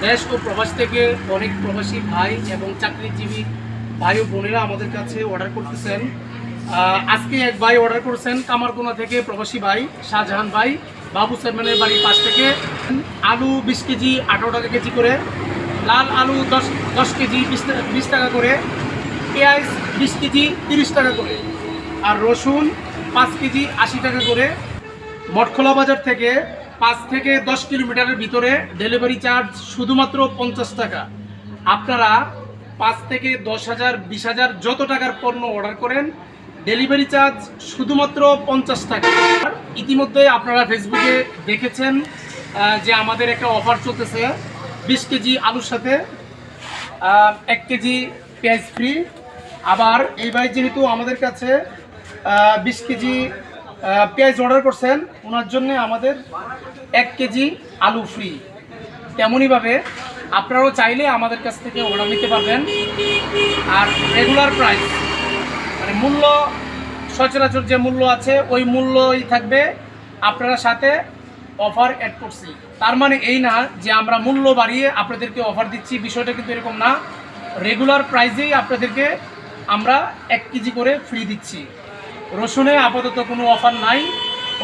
দেশ ও প্রবাস থেকে অনেক প্রবাসী ভাই এবং চাকরিজীবী ভাই ও বোনেরা আমাদের কাছে অর্ডার করতেছেন। আজকে এক ভাই অর্ডার করেছেন কামারকোনা থেকে, প্রবাসী ভাই শাহজাহান ভাই, বাবু চেয়ারম্যানের বাড়ির পাশ থেকে। আলু 20 কেজি 18 টাকা কেজি করে, লাল আলু 10 কেজি 20 টাকা করে, পেঁয়াজ 20 কেজি 30 টাকা করে, আর রসুন 5 কেজি 80 টাকা করে। মঠখোলা বাজার থেকে 5 থেকে 10 কিলোমিটারের ভিতরে ডেলিভারি চার্জ শুধুমাত্র 50 টাকা। আপনারা 5 থেকে 10,000 20,000 যত টাকার পণ্য অর্ডার করেন, ডেলিভারি চার্জ শুধুমাত্র 50 টাকা। ইতিমধ্যে আপনারা ফেসবুকে দেখেছেন যে আমাদের একটা অফার চলতেছে, 20 কেজি আলুর সাথে 1 কেজি পেঁয়াজ ফ্রি। আবার এই ভাই যেহেতু আমাদের কাছে 20 কেজি পেঁয়াজ অর্ডার করছেন, ওনার জন্য আমাদের 1 কেজি আলু ফ্রি। তেমনইভাবে আপনারাও চাইলে আমাদের কাছ থেকে অর্ডার নিতে পারবেন। আর রেগুলার প্রাইস মানে মূল্য সচরাচর যে মূল্য আছে ওই মূল্যই থাকবে, আপনারা সাথে অফার অ্যাড করছি। তার মানে এই না যে আমরা মূল্য বাড়িয়ে আপনাদেরকে অফার দিচ্ছি, বিষয়টা কিন্তু এরকম না। রেগুলার প্রাইসেই আপনাদেরকে আমরা 1 কেজি করে ফ্রি দিচ্ছি। রসুনে আপাতত কোনো অফার নাই,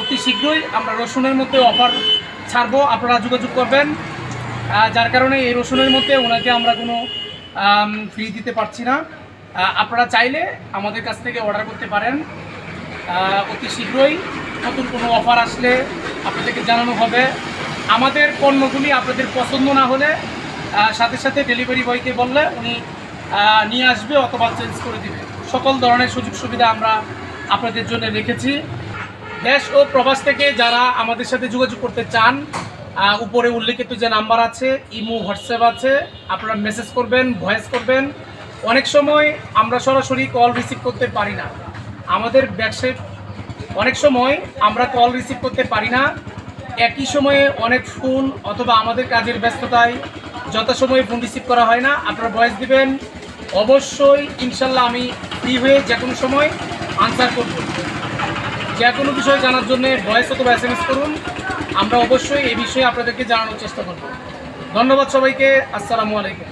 অতি শীঘ্রই আমরা রসুনের মধ্যে অফার ছাড়বো, আপনারা যোগাযোগ করবেন। যার কারণে এই রসুনের মধ্যে ওনাকে আমরা কোনো ফ্রি দিতে পারছি না। আপনারা চাইলে আমাদের কাছ থেকে অর্ডার করতে পারেন। অতি শীঘ্রই নতুন কোনো অফার আসলে আপনাদেরকে জানানো হবে। আমাদের পণ্যগুলি আপনাদের পছন্দ না হলে সাথে সাথে ডেলিভারি বয়কে বললে উনি নিয়ে আসবে অথবা চেঞ্জ করে দিবে। সকল ধরনের সুযোগ সুবিধা আমরা আপনাদের জন্য রেখেছি। দেশ ও প্রবাস থেকে যারা আমাদের সাথে যোগাযোগ করতে চান, উপরে উল্লেখিত যে নাম্বার আছে, ইমো হোয়াটসঅ্যাপ আছে, আপনারা মেসেজ করবেন, ভয়েস করবেন। অনেক সময় আমরা সরাসরি কল রিসিভ করতে পারি না, আমাদের ব্যবসায় অনেক সময় আমরা কল রিসিভ করতে পারি না। একই সময়ে অনেক ফোন অথবা আমাদের কাজের ব্যস্ততায় যথাসময়ে ফোন রিসিভ করা হয় না। আপনারা ভয়েস দিবেন, অবশ্যই ইনশাল্লাহ আমি ফ্রি হয়ে যে কোনো সময় আনসার করব। যে কোনো বিষয় জানার জন্য ভয়েস অথবা SMS করুন, আমরা অবশ্যই এই বিষয়ে আপনাদেরকে জানানোর চেষ্টা করব। ধন্যবাদ সবাইকে। আসসালামু আলাইকুম।